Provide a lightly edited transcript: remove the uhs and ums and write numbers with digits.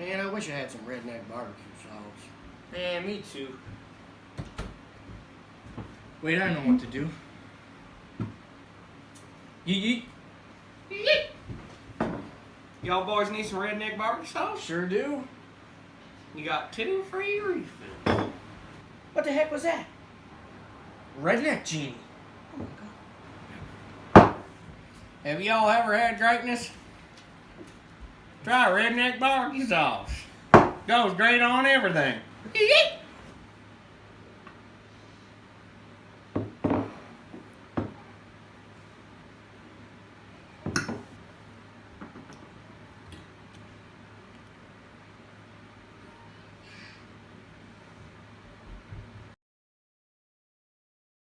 Man, I wish I had some redneck barbecue sauce. Man, me too. Wait, I know what to do. Yeet. Y'all boys need some redneck barbecue sauce? Sure do. You got 2 free refills. What the heck was that? Redneck genie. Oh my God. Have y'all ever had greatness? Try redneck barbecue sauce. Goes great on everything.